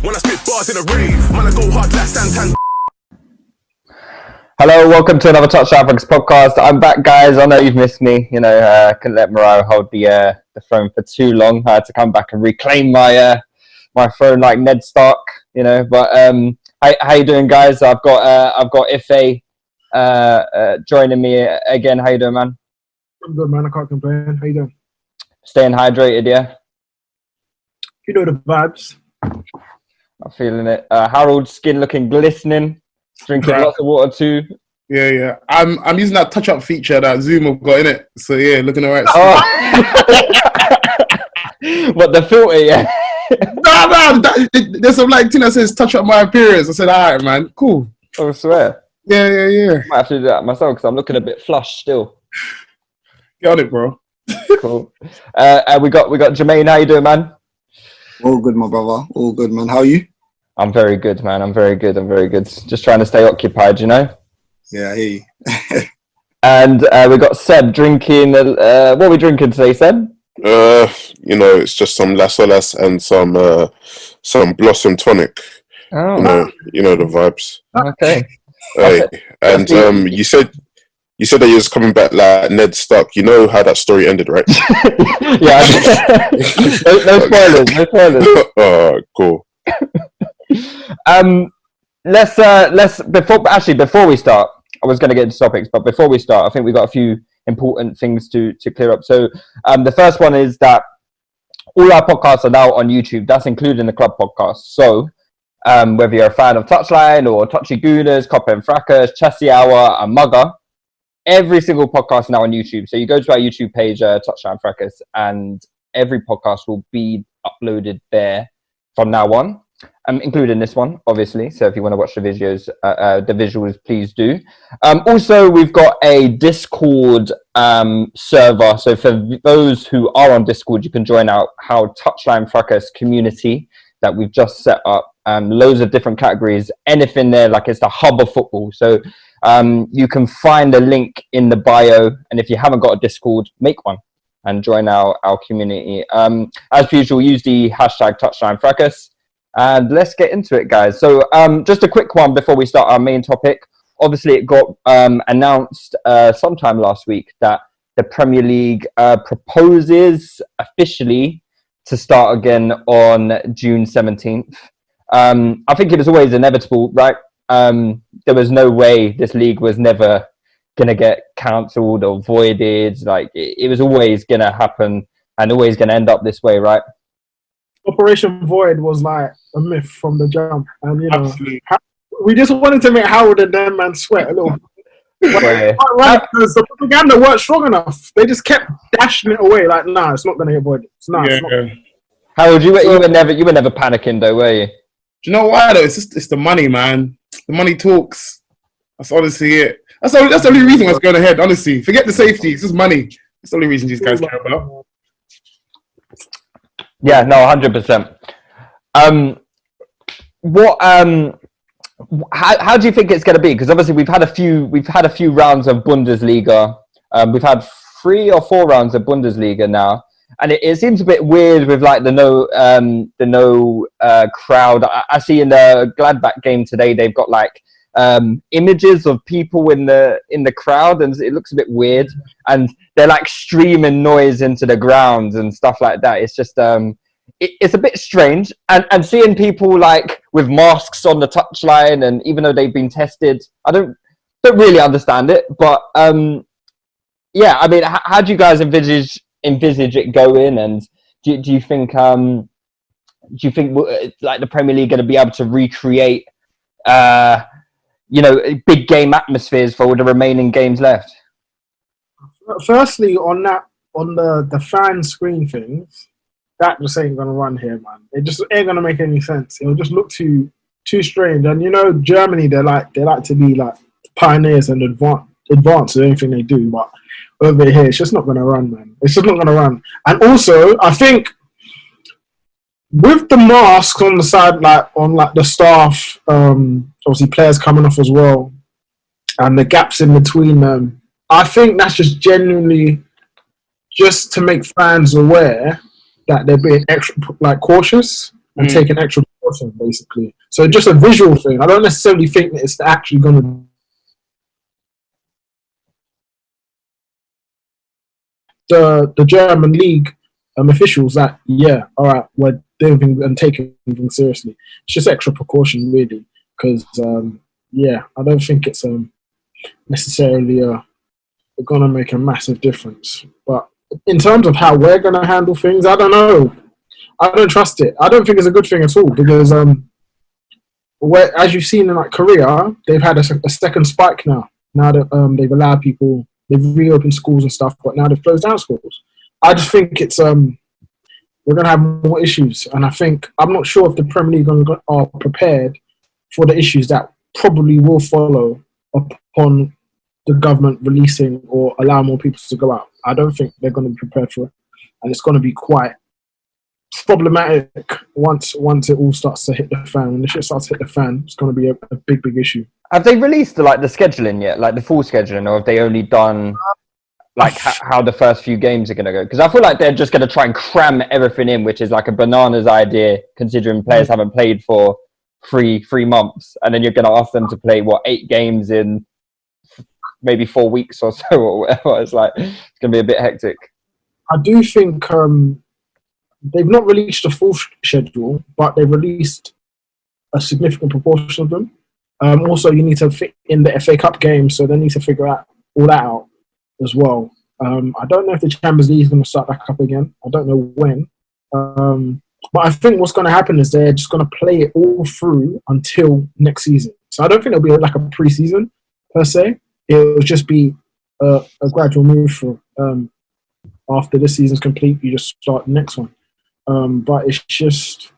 When I spit bars in a rave, man, I go hard like Stanton. Hello, welcome to another TOUCHLINEFRACAS podcast. I'm back, guys. I know you've missed me. Couldn't let Mariah hold the throne for too long. I had to come back and reclaim my my throne like Ned Stark. How you doing, guys? I've got Ife joining me again. How you doing, man? I'm good, man. I can't complain. How you doing? Staying hydrated, yeah. You know the vibes. I'm feeling it. Harold's skin looking glistening. Drinking lots of water too. Yeah. I'm using that touch-up feature that Zoom have got in it. So yeah, looking alright. Oh. What, the filter? Yeah. Nah. There's some thing that says touch up my appearance. I said, alright, man, cool. I swear. Yeah. Might have to do that myself because I'm looking a bit flush still. Get on it, bro. Cool. We got Jermaine. How you doing, man? All good, my brother. All good, man. How are you? I'm very good, man. I'm very good. Just trying to stay occupied, you know? Yeah, I hear you. And we got Seb drinking. What are we drinking today, Seb? It's just some Lassolas and some Blossom Tonic. Oh. You know the vibes. Okay. Hey, and you said that you was coming back like Ned Stark. You know how that story ended, right? Yeah. No spoilers. Oh, cool. Before we start, I was going to get into topics, but before we start, I think we got a few important things to clear up. So the first one is that all our podcasts are now on YouTube. That's including the club podcast. So whether you're a fan of Touchline or Touchy Gooners, Copper and Fracas, Chassis Hour, and Mugger, every single podcast is now on YouTube. So you go to our YouTube page, Touchline Fracas, and every podcast will be uploaded there from now on, including this one, obviously. So if you want to watch the visuals, please do. Also, we've got a Discord server. So for those who are on Discord, you can join our Touchline Fracas community that we've just set up. Loads of different categories, anything there, like it's the hub of football. So you can find a link in the bio. And if you haven't got a Discord, make one and join our community. As usual, use the hashtag TouchlineFracas. And let's get into it, guys. So just a quick one before we start our main topic. Obviously, it got announced sometime last week that the Premier League proposes officially to start again on June 17th. I think it was always inevitable, right? There was no way this league was never going to get cancelled or voided. Like, it was always going to happen and always going to end up this way, right? Operation Void was like a myth from the jump, and Absolutely. We just wanted to make Howard and them man sweat a little. Right, because the propaganda weren't strong enough. They just kept dashing it away. Like, nah, it's not going to get voided. It's not. Howard, you were never panicking though, were you? Do you know why though? It's the money, man. The money talks. That's honestly it. That's the only reason what's going ahead. Honestly, forget the safety. It's just money. That's the only reason these guys care about. Yeah, no, 100%. How do you think it's going to be? Because obviously we've had a few rounds of Bundesliga. We've had 3 or 4 rounds of Bundesliga now, and it seems a bit weird with like the no crowd. I see in the Gladbach game today they've got like images of people in the crowd, and it looks a bit weird, and they're like streaming noise into the grounds and stuff like that. It's just it's a bit strange, and seeing people like with masks on the touchline, and even though they've been tested, I don't really understand it. But yeah, I mean, how do you guys envisage it going? And do you think like the Premier League going to be able to recreate big game atmospheres for all the remaining games left? Firstly, on the fan screen things, that just ain't gonna run here, man. It just ain't gonna make any sense. It'll just look too strange. And Germany, they like to be like pioneers and advance with anything they do. But over here, it's just not gonna run, man. It's just not gonna run. And also, I think with the masks on the side, like on like the staff, obviously players coming off as well, and the gaps in between them, I think that's just genuinely just to make fans aware that they're being extra cautious and taking extra precaution, basically. So just a visual thing. I don't necessarily think that it's actually going to. The German league officials that all right, they've been taking things seriously. It's just extra precaution, really, because I don't think it's necessarily going to make a massive difference. But in terms of how we're going to handle things, I don't know. I don't trust it. I don't think it's a good thing at all because as you've seen in like Korea, they've had a second spike now. Now that they've allowed people, they've reopened schools and stuff, but now they've closed down schools. I just think it's we're going to have more issues, and I'm not sure if the Premier League are prepared for the issues that probably will follow upon the government releasing or allow more people to go out. I don't think they're going to be prepared for it, and it's going to be quite problematic once it all starts to hit the fan. When the shit starts to hit the fan, it's going to be a big issue. Have they released the scheduling yet, like the full scheduling, or have they only done like how the first few games are going to go? Because I feel like they're just going to try and cram everything in, which is like a bananas idea, considering players haven't played for three months, and then you're going to ask them to play 8 games in maybe 4 weeks or so, or whatever. It's going to be a bit hectic. I do think they've not released a full schedule, but they've released a significant proportion of them. Also, you need to fit in the FA Cup game, so they need to figure out all that out as well. I don't know if the Champions League is going to start back up again. I don't know when. But I think what's going to happen is they're just going to play it all through until next season. So I don't think it'll be like a pre-season per se. It'll just be a gradual move for after this season's complete, you just start the next one. But it's just,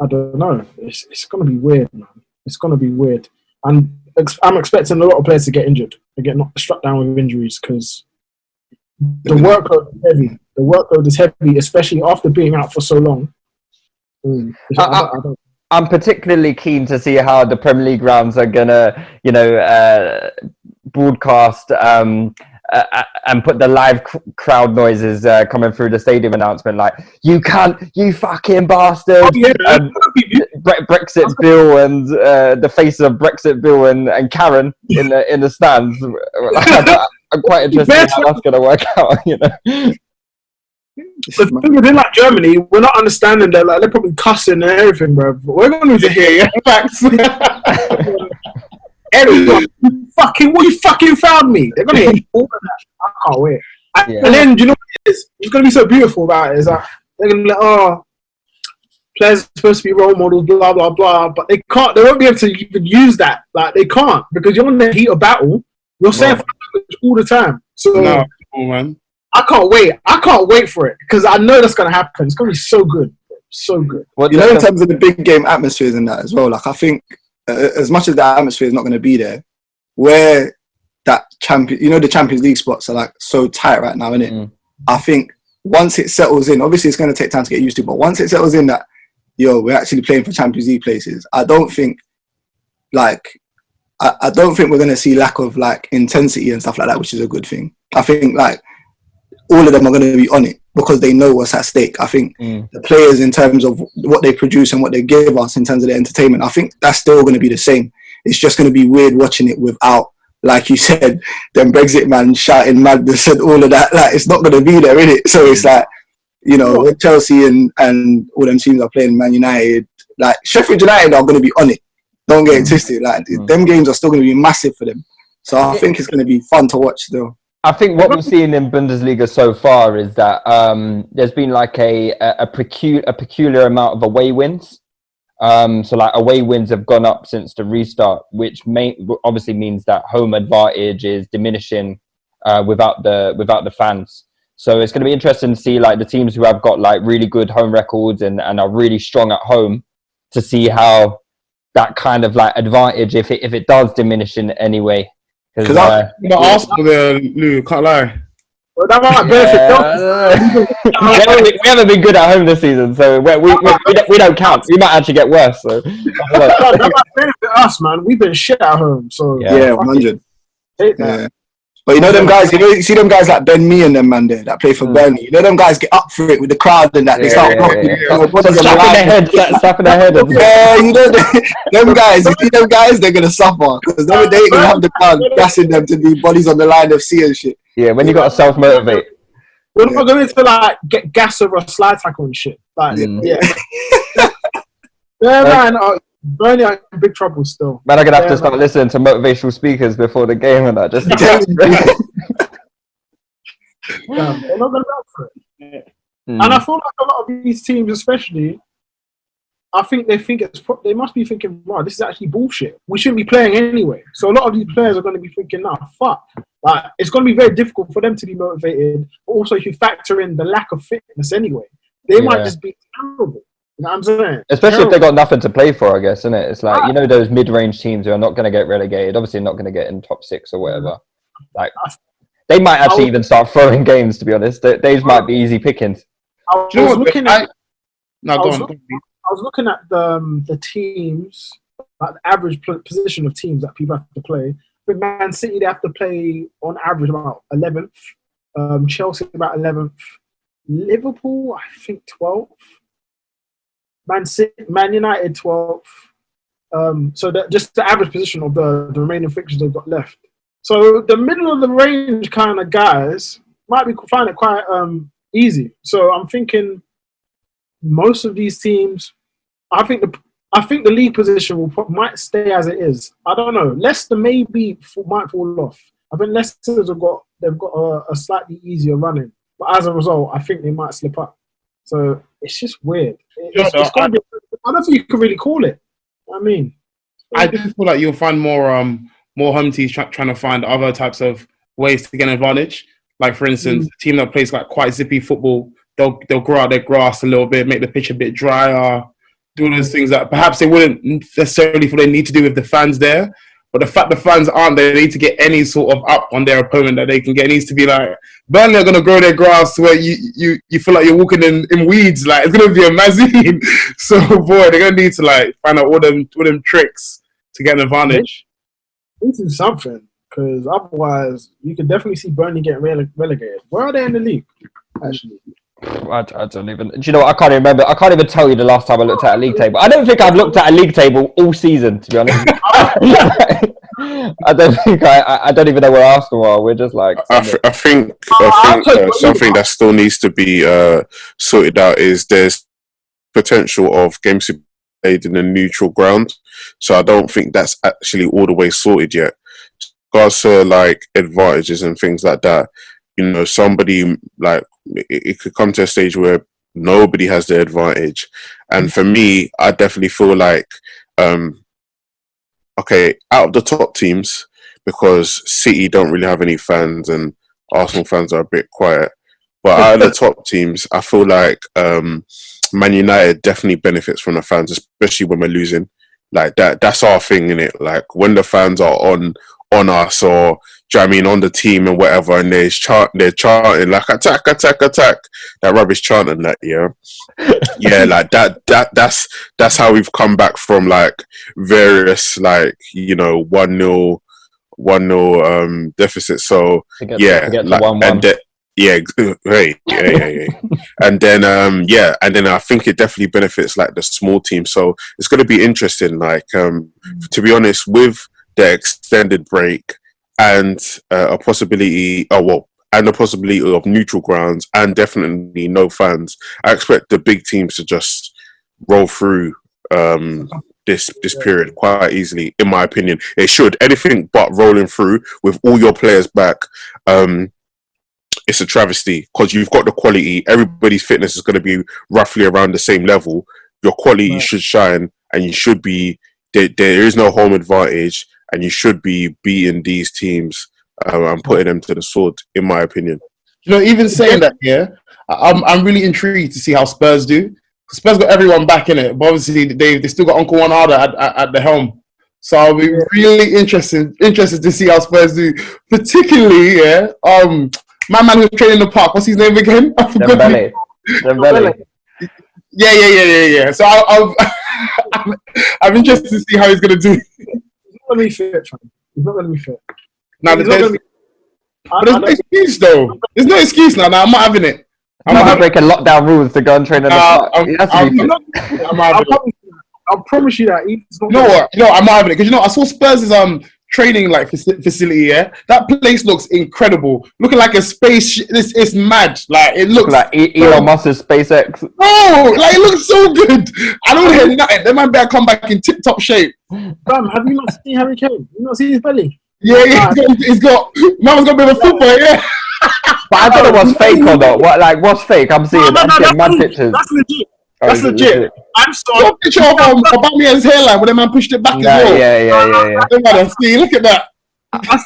I don't know. It's going to be weird, man. It's going to be weird. And I'm expecting a lot of players to get injured and get struck down with injuries because the workload is heavy. The workload is heavy, especially after being out for so long. I'm particularly keen to see how the Premier League rounds are gonna, broadcast and put the live crowd noises coming through the stadium announcement, like you fucking bastard, Brexit Bill and the face of Brexit Bill and Karen in the stands. I'm quite interested in how that's gonna work out. The thing is, in like Germany, we're not understanding that they're probably cussing and everything, bro. But we're going to hear facts. Everyone, you fucking found me. They're going to hear all of that. I can't wait. And then, do you know what it is? It's going to be so beautiful about it. Is that they're going to be like, players are supposed to be role models, blah blah blah. But they can't. They won't be able to even use that. Like they can't because you're in the heat of battle. You're saying all the time. So, no, man. I can't wait for it because I know that's going to happen. It's going to be so good. So good. In terms of the big game atmospheres and that as well, like I think as much as that atmosphere is not going to be there, where that the Champions League spots are like so tight right now, isn't it? I think once it settles in, obviously it's going to take time to get used to, but once it settles in that, we're actually playing for Champions League places, I don't think we're going to see lack of like intensity and stuff like that, which is a good thing. I think like all of them are going to be on it because they know what's at stake. I think the players, in terms of what they produce and what they give us in terms of their entertainment, I think that's still going to be the same. It's just going to be weird watching it without, like you said, them Brexit man shouting madness and all of that. Like, it's not going to be there, is it? So it's like, when Chelsea and all them teams are playing, Man United, like Sheffield United are going to be on it. Don't get it twisted. Like, them games are still going to be massive for them. So I think it's going to be fun to watch still. I think what we've seen in Bundesliga so far is that there's been like a peculiar amount of away wins. So like away wins have gone up since the restart, which obviously means that home advantage is diminishing without the fans. So it's going to be interesting to see like the teams who have got like really good home records and are really strong at home to see how that kind of like advantage, if it does diminish in any way. Because Arsenal there, Lou, can't lie. Well, that might benefit we haven't been good at home this season, so we don't count. We might actually get worse. So that might benefit us, man. We've been shit at home, so yeah, 100. Take that. But you know them guys, you see them guys like Ben Mee and them man there that play for Burnley. You know them guys get up for it with the crowd and that. They start rocking. Slapping their head. Yeah, you know them guys. You see them guys, they're gonna suffer because they ain't gonna have the crowd gassing them to do bodies on the line FC and shit. Yeah, when you got to self motivate. We're not going to like get gas over a slide tackle and shit. Like, yeah, man. Burnley are in big trouble still. Man, I'm gonna have to start listening to motivational speakers before the game and that. Just they're not going to go for it. And I feel like a lot of these teams, especially, I think they must be thinking, wow, this is actually bullshit. We shouldn't be playing anyway. So a lot of these players are going to be thinking, nah, fuck. Like, it's going to be very difficult for them to be motivated. But also, if you factor in the lack of fitness anyway, they might just be terrible. You know what I'm saying? Especially if they got nothing to play for, I guess, isn't it? It's like, you know, those mid-range teams who are not going to get relegated, obviously not going to get in top 6 or whatever. Like, they might actually even start throwing games, to be honest. These might be easy pickings. I was looking at the teams, like the average position of teams that people have to play. With Man City, they have to play on average about 11th. Chelsea about 11th. Liverpool, I think 12th. Man United 12th. So that just the average position of the remaining fixtures they've got left. So the middle of the range kind of guys might find it quite easy. So I'm thinking most of these teams, I think the league position might stay as it is. I don't know. Leicester maybe might fall off. I think Leicester they've got a slightly easier running, but as a result, I think they might slip up. So it's just weird. It's gonna be, I don't think you can really call it. I mean, I do feel like you'll find more home teams trying to find other types of ways to get an advantage. Like for instance, a team that plays like quite zippy football, they'll grow out their grass a little bit, make the pitch a bit drier, do all those things that perhaps they wouldn't necessarily feel they need to do with the fans there. But the fact the fans aren't there, they need to get any sort of up on their opponent that they can get. It needs to be like, Burnley are going to grow their grass where you feel like you're walking in weeds. Like, it's going to be a mazine. So, boy, they're going to need to, like, find out all them tricks to get an advantage. This is something, because otherwise, you can definitely see Burnley getting relegated. Where are they in the league, actually? I don't even. Do you know what? I can't even remember. I can't even tell you the last time I looked at a league table. I don't think I've looked at a league table all season, to be honest. I don't think I don't even know where Arsenal are. We're just like. I think something that still needs to be sorted out is there's potential of games to be played in a neutral ground. So I don't think that's actually all the way sorted yet. Regards to like advantages and things like that, you know, somebody like it could come to a stage where nobody has the advantage. And for me, I definitely feel like, okay, out of the top teams, because City don't really have any fans and Arsenal fans are a bit quiet. But out of the top teams, I feel like Man United definitely benefits from the fans, especially when we're losing. Like that's our thing, innit? Like when the fans are on us, or do you know what I mean, on the team and whatever, and they're chanting like attack. That rubbish chanting that, yeah. Yeah, like that's how we've come back from like various like, you know, 1-0 deficits. So yeah, like, and hey. and then and then I think it definitely benefits like the small team. So it's going to be interesting. Like to be honest, with the extended break and a possibility, the possibility of neutral grounds and definitely no fans, I expect the big teams to just roll through this period quite easily. In my opinion, it should. Anything but rolling through with all your players back. It's a travesty because you've got the quality. Everybody's fitness is going to be roughly around the same level. Your quality should shine, and you should be. There is no home advantage, and you should be beating these teams and putting them to the sword. In my opinion, you know, even saying that, yeah, I'm really intrigued to see how Spurs do. Spurs got everyone back in it, but obviously they still got Uncle Juan Arda at the helm. So I'll be really interested to see how Spurs do, particularly my man who's training in the park. What's his name again? I forgot. Dembele. Yeah. So I'm interested to see how he's gonna do. He's not going to be fit, fam. He's not going to be fit. Now, But there's no excuse though. There's no excuse now. I'm not having it. I'm not breaking lockdown rules to go and train in the park. I promise you that. You know what? I'm not having it because I saw Spurs' training like facility. Yeah, that place looks incredible. Looking like a space. It's mad. Like it looks like Elon Musk's SpaceX. Oh, like it looks so good. I don't hear nothing. They might better come back in tip-top shape. Damn, have you not seen Harry Kane? You not seen his belly? Yeah, he's got. Man's got a bit of a football. Yeah. But I don't know what's fake or not. What's fake? I'm seeing mad pictures. That's legit. That's legit. I'm sorry. Got a picture of Aubameyang's hairline when the man pushed it back as well. Yeah. See, look at that. That's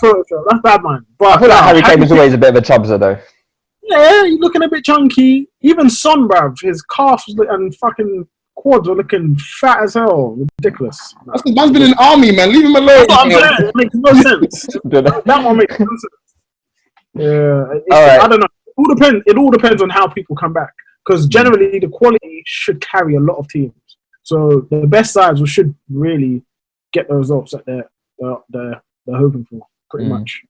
bad, man. But I feel like Harry Kane was always a bit of a chubser, though. Yeah, he's looking a bit chunky. Even Son, bruv, his calves and fucking quads were looking fat as hell. Ridiculous. That's because man's been in the army, man. Leave him alone. That's what I'm saying. It makes no sense. That one makes no sense. Yeah. Right. I don't know. It all depends on how people come back. Because generally, the quality should carry a lot of teams. So the best sides should really get the results that they're hoping for, pretty much.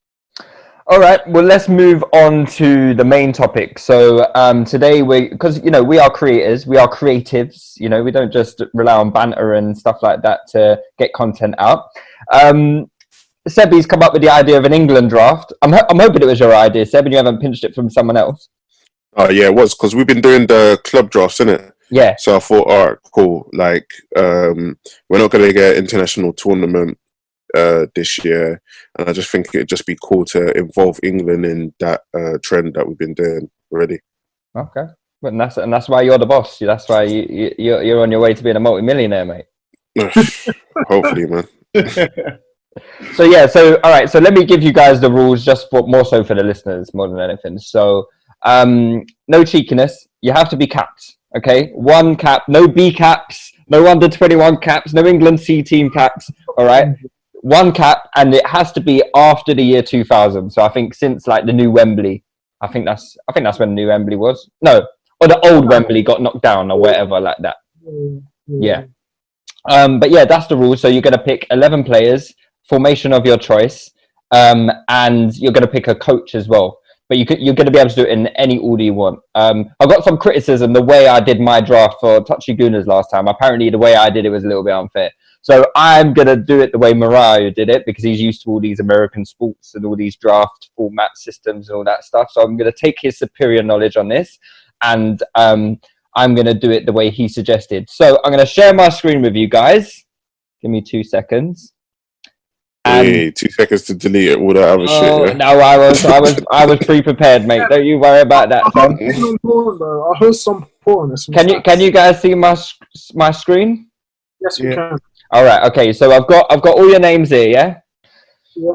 All right. Well, let's move on to the main topic. So today, because we are creators, we are creatives. We don't just rely on banter and stuff like that to get content out. Sebby's come up with the idea of an England draft. I'm hoping it was your idea, Seb, and you haven't pinched it from someone else. Oh yeah, it was because we've been doing the club drafts, innit? Yeah. So I thought, all right, cool. Like, we're not going to get an international tournament this year, and I just think it'd just be cool to involve England in that trend that we've been doing already. Okay, and that's why you're the boss. That's why you're on your way to being a multi-millionaire, mate. Hopefully, man. So all right. So let me give you guys the rules, just more so for the listeners more than anything. So. No cheekiness. You have to be capped. Okay, 1 cap. No B caps. No under 21 caps. No England C team caps. All right, 1 cap, and it has to be after the year 2000. So I think since like the new Wembley. I think that's when the new Wembley was. No, or the old Wembley got knocked down or whatever like that. Yeah. But yeah, that's the rule. So you're gonna pick 11 players, formation of your choice, and you're gonna pick a coach as well. But you're going to be able to do it in any order you want. I got some criticism the way I did my draft for Touchy Gooners last time. Apparently, the way I did it was a little bit unfair. So I'm going to do it the way Mariah did it because he's used to all these American sports and all these draft format systems and all that stuff. So I'm going to take his superior knowledge on this and I'm going to do it the way he suggested. So I'm going to share my screen with you guys. Give me 2 seconds. Hey, 2 seconds to delete it, all that other shit. Yeah? No, I was pre-prepared, mate. Don't you worry about that, son. I'll host some porn. Can you guys see my screen? Yes, we can. All right, okay. So I've got all your names here, yeah. Yeah.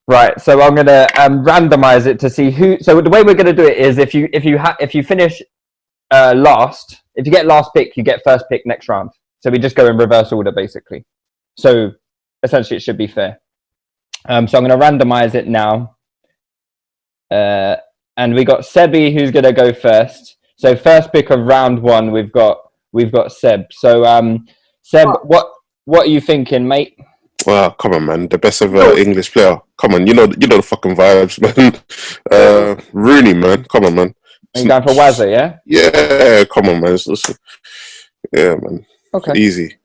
Right. So I'm gonna randomize it to see who. So the way we're gonna do it is if you finish last, if you get last pick, you get first pick next round. So we just go in reverse order, basically. So essentially, it should be fair. So I'm going to randomize it now. And we got Sebby who's going to go first. So first pick of round 1, we've got Seb. So Seb, what are you thinking, mate? Well, come on, man. The best ever English player. Come on, you know the fucking vibes, man. Rooney, man. Come on, man. Are you going for Wazza, yeah? Yeah, come on, man. Yeah, man. Okay. Easy.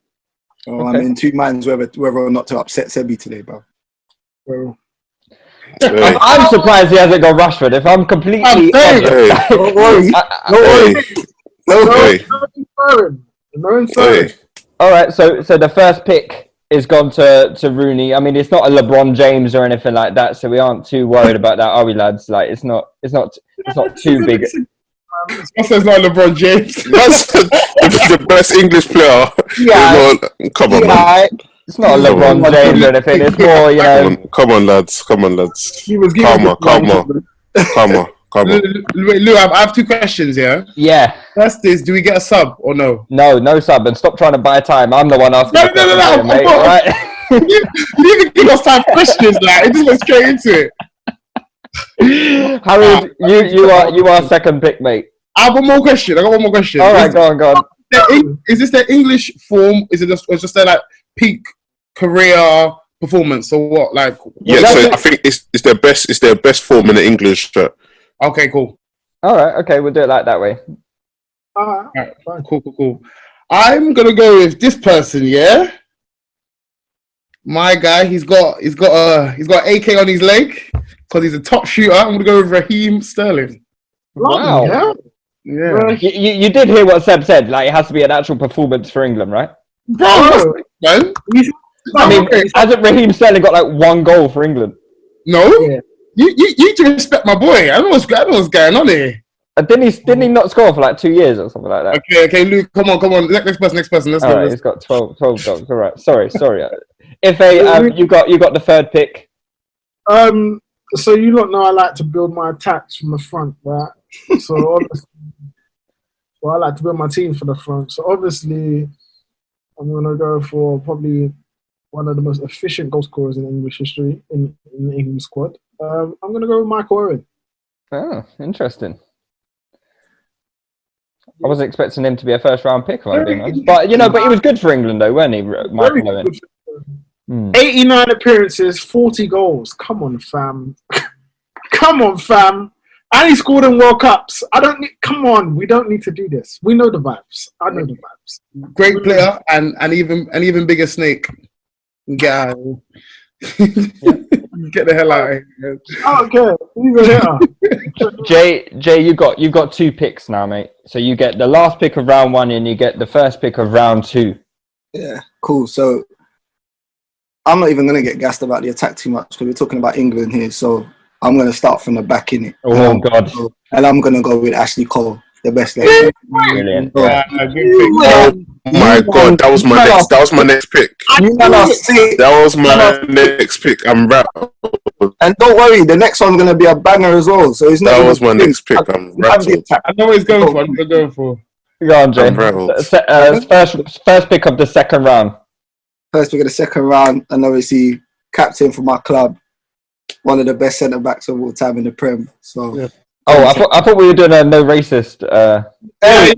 Oh, okay. I'm in 2 minds whether or not to upset Sebby today, bro. Well, I'm surprised he hasn't got Rashford. If I'm completely honest, don't worry. All right, so the first pick is gone to Rooney. I mean, it's not a LeBron James or anything like that, so we aren't too worried about that, are we, lads? Like, it's not too big. That's not LeBron James. That's the best English player. Yeah. Come on, man. It's not LeBron James or anything. It's more, you know. Come on, lads. Calm on. Wait, Lou, I have 2 questions, yeah? Yeah. First is, do we get a sub or no? No sub. And stop trying to buy time. I'm the one asking. No. Mate, right? You didn't even give us time for questions, like. It just went straight into it. Harry, you are second pick, mate. I got one more question. All right, go on. Is this the English form? Is it just their like peak career performance or what? Like, yeah. So I think it's their best form in the English shirt. Okay, cool. All right, okay, we'll do it like that way. All right, cool. I'm gonna go with this person. Yeah, my guy. He's got an AK on his leg because he's a top shooter. I'm gonna go with Raheem Sterling. Wow. Yeah. You did hear what Seb said. Like, it has to be an actual performance for England, right? Bro, man. I mean, hasn't Raheem Sterling got like 1 goal for England? No. Yeah. You need to respect my boy. I don't know what's going on here. Didn't he not score for like 2 years or something like that? Okay, Luke, come on. Next person. Let's go. Right, he's got 12 goals. All right. Sorry. If you got the third pick. So you don't know I like to build my attacks from the front, right? So obviously, I like to build my team for the front. So obviously, I'm gonna go for probably one of the most efficient goal scorers in English history in the England squad. I'm gonna go with Michael Owen. Oh, interesting. I wasn't expecting him to be a first-round pick, if I'm being honest. But he was good for England, though, weren't he, Michael Owen? 89 appearances, 40 goals. Come on, fam. And he scored in World Cups. Come on, we don't need to do this. We know the vibes. I know the vibes. Great player and even bigger snake. Get out of here. Get the hell out of here. Jay, you got 2 picks now, mate. So you get the last pick of round 1 and you get the first pick of round 2. Yeah, cool. So I'm not even going to get gassed about the attack too much because we're talking about England here. So I'm going to start from the back in it. Oh, God. And I'm going to go with Ashley Cole, the best lady. Brilliant. Oh my God, that was my next pick. That was my next pick. I'm rattled. And don't worry, the next one's going to be a banger as well. So it's not. That was my next pick. I'm rattled. I know what he's going for. I'm going for. Go on, Jay. First pick of the second round. First pick of the second round, and obviously captain for my club. One of the best centre backs of all time in the Prem. So. Yeah. Oh, I thought we were doing a no racist. Hey.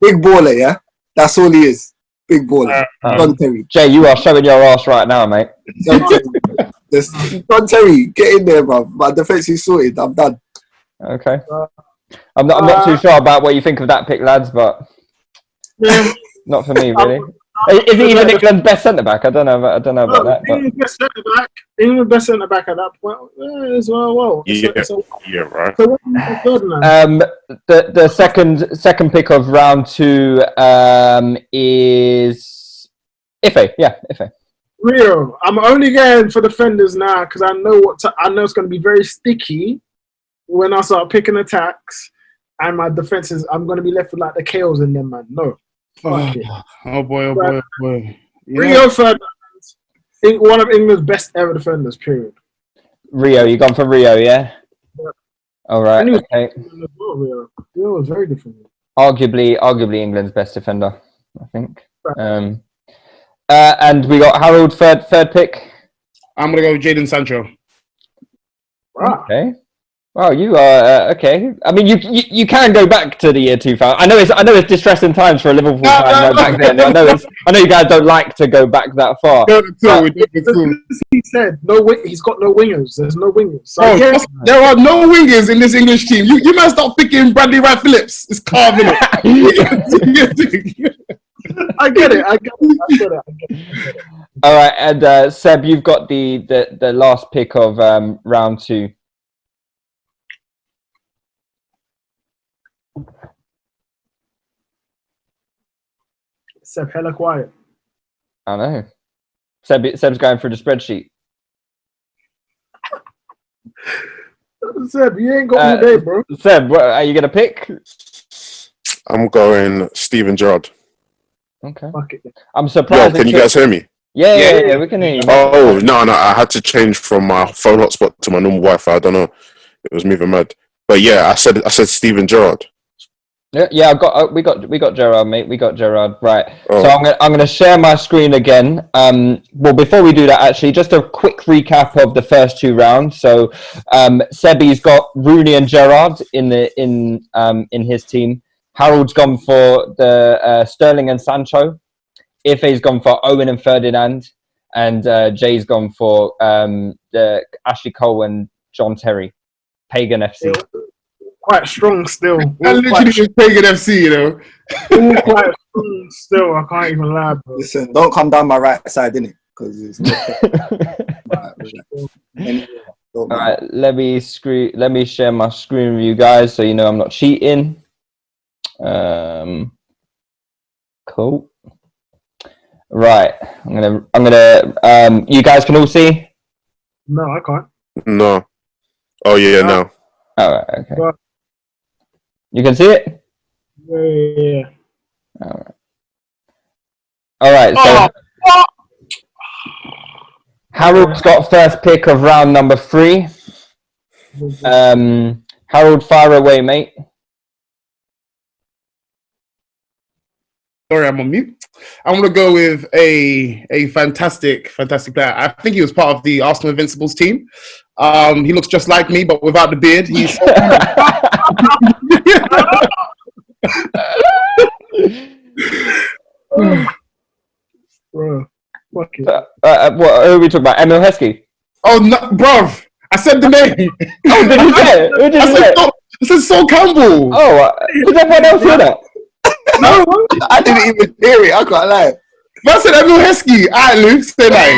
Big baller, yeah? That's all he is. Big baller. John Terry. Jay, you are showing your ass right now, mate. John Terry, get in there, bro. My defence is sorted. I'm done. Okay. I'm not too sure about what you think of that pick, lads, but not for me, really. Is he even England's best centre back? I don't know about that. England's best centre back. England's best centre back at that point. As well. Yeah, right. So the second pick of round 2 is Ife. Yeah, Ife. Rio. I'm only going for defenders now because I know it's going to be very sticky when I start picking attacks, and my defenses. I'm going to be left with like the KOs in them, man. No. Oh boy. Yeah. Rio Ferdinand, one of England's best ever defenders, period. Rio, you gone for Rio, yeah? All right, okay. Rio was very different. Arguably England's best defender, I think. And we got Harold, third pick. I'm going to go with Jadon Sancho. Wow. Okay. Wow, you are okay. I mean, you can go back to the year 2000. I know it's distressing times for a Liverpool fan back then. I know you guys don't like to go back that far. He said he's got no wingers. There's no wingers. So there are no wingers in this English team. You must stop picking Bradley Wright Phillips. It's carving it. I get it. All right, and Seb, you've got the last pick of round 2. Seb, hella quiet. I know. Seb's going through the spreadsheet. Seb, you ain't got all day, bro. Seb, what are you gonna pick? I'm going Steven Gerrard. Okay. I'm surprised. Yo, can you guys hear me? Yeah, we can hear you. Oh no, I had to change from my phone hotspot to my normal Wi-Fi. I don't know. It was moving mad. But yeah, I said Steven Gerrard. Yeah, we got Gerrard, mate. We got Gerrard, right? Oh. So I'm gonna share my screen again. Well, before we do that, actually, just a quick recap of the first 2 rounds. So, Sebi's got Rooney and Gerrard in his team. Harold's gone for the Sterling and Sancho. Ife's gone for Owen and Ferdinand, and Jay's gone for the Ashley Cole and John Terry, Pagan FC. Quite strong still. I literally just Pagan FC, you know. Quite strong still. I can't even lie, bro. Listen, don't come down my right side, innit? Because it's not. All right, let me share my screen with you guys so you know I'm not cheating. Cool. Right, I'm gonna you guys can all see? No, I can't. No. Oh yeah, no. All right, okay. But, you can see it? Yeah. All right, so Harold's got first pick of round number 3. Harold, fire away, mate. Sorry, I'm on mute. I'm going to go with a fantastic player. I think he was part of the Arsenal Invincibles team. He looks just like me, but without the beard. He's Bro, fuck it. What are we talking about? Emil Heskey? Oh, no, bruv. I said the name. Oh, did you say it? Who did you say? I said Sol Campbell. Oh, did everyone else hear that? No, I didn't even hear it. I can't lie. I said Emil Heskey. All right, Luke, say that.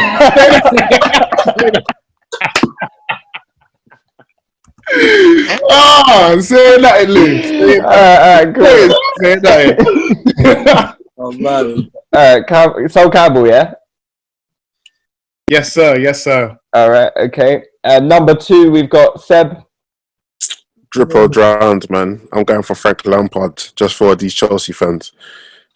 Oh, say that, Luke. Good. Say that. Oh man. Sol Campbell, yeah? Yes, sir. Yes, sir. All right, okay. Number 2, we've got Seb. Drip or drowned, man. I'm going for Frank Lampard just for these Chelsea fans.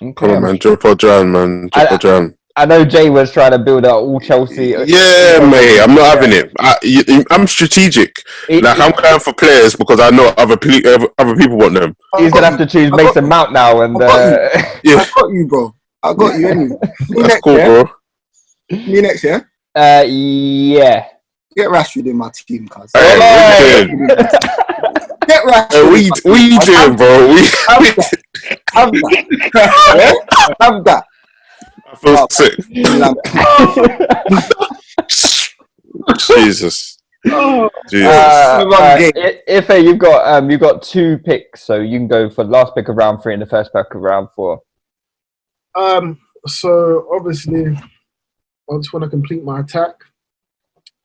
Okay. Come on, man. Drip or drown, man. Drip or drown. I know Jay was trying to build up all Chelsea. Yeah, mate. I'm not having it. I'm strategic. Like, I'm going for players because I know other people want them. He's going to have to choose Mason Mount now. And yeah. I got you, bro. I got you anyway. That's cool, bro. Me next, yeah? Yeah. Get Rashford in my team, cuz. Hey, what you doing? Get Rashford. Hey, what you doing, bro? Have that. I feel sick. Jesus. If you've got 2 picks, so you can go for the last pick of round 3 and the first pick of round 4. So obviously, I just want to complete my attack.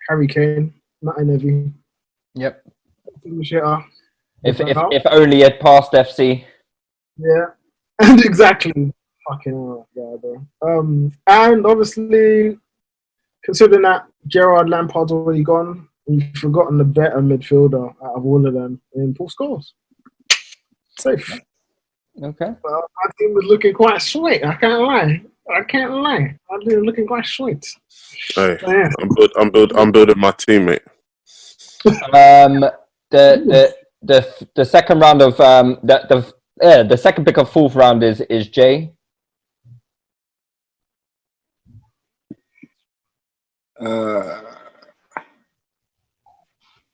Harry Kane, not Nevy. Yep. If only had passed FC. Yeah, and exactly. Fucking hell, yeah, bro. And obviously, considering that Gerard Lampard's already gone, you've forgotten the better midfielder out of all of them in Paul Scholes. Safe. Okay. Well, my team was looking quite sweet. I can't lie. My team was looking quite sweet. Hey, So, yeah. I'm building my team, mate. The second round of the second pick of 4th round is Jay.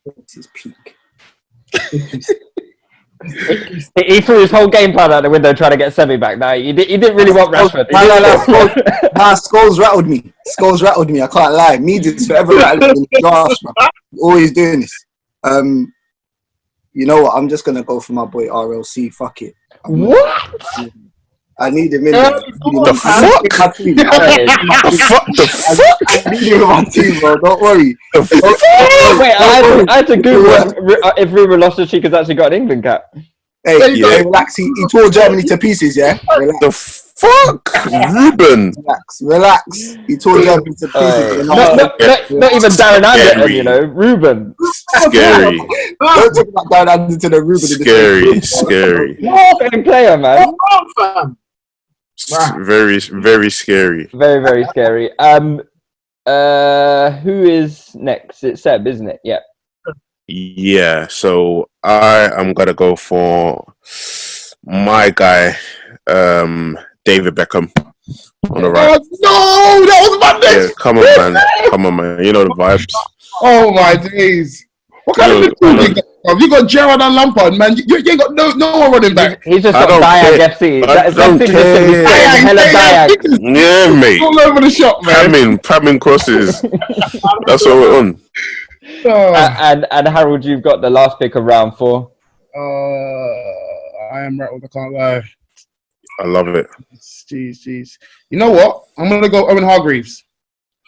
What's his peak? He threw his whole game plan out the window trying to get Semi back. No, he didn't really want Rashford. Scholes rattled me. Scholes rattled me. I can't lie. Media's forever rattling in the arse, bro. Always doing this. You know what? I'm just gonna go for my boy RLC. Fuck it. What? I need him in there. The fuck? The fuck? I need him in my team, bro. Don't worry. Wait, I had to Google if Ruben Loftus-Cheek has actually got an England cap. Hey, relax. He tore Germany to pieces, yeah? Relax. The fuck? Ruben. Relax. He tore Germany to pieces. Not even Darren Anderton, you know. Ruben. Scary. Don't talk about Darren Anderton and Ruben. Scary. Fucking player, man. Very, very scary. Very, very scary. Who is next? It's Seb, isn't it? Yeah. Yeah, so I am gonna go for my guy, David Beckham on the right. Oh, no, that was my next. Yeah, come on, man. You know the vibes. Oh my days. What kind of midfield you got? You got Gerrard and Lampard, man. You ain't got no one running back. He's just got Diag FC. I don't care. Yeah, mate. All over the shop, man. Pamming crosses. That's what we're on. And Harold, you've got the last pick of round 4. I am rattled. I can't lie. I love it. Jeez. You know what? I'm gonna go Owen Hargreaves.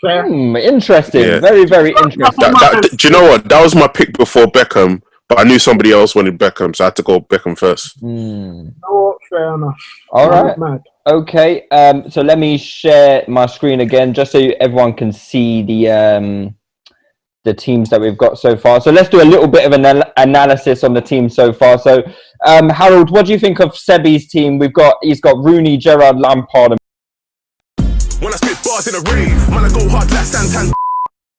Interesting. Yeah. Very, very interesting. Do you know what? That was my pick before Beckham, but I knew somebody else wanted Beckham, so I had to go Beckham first. Oh, fair enough. All right. Okay. So let me share my screen again, just so everyone can see the teams that we've got so far. So let's do a little bit of an analysis on the team so far. So, Harold, what do you think of Sebi's team? He's got Rooney, Gerrard, Lampard. When I spit bars in a rave, man, I go hard like Santan.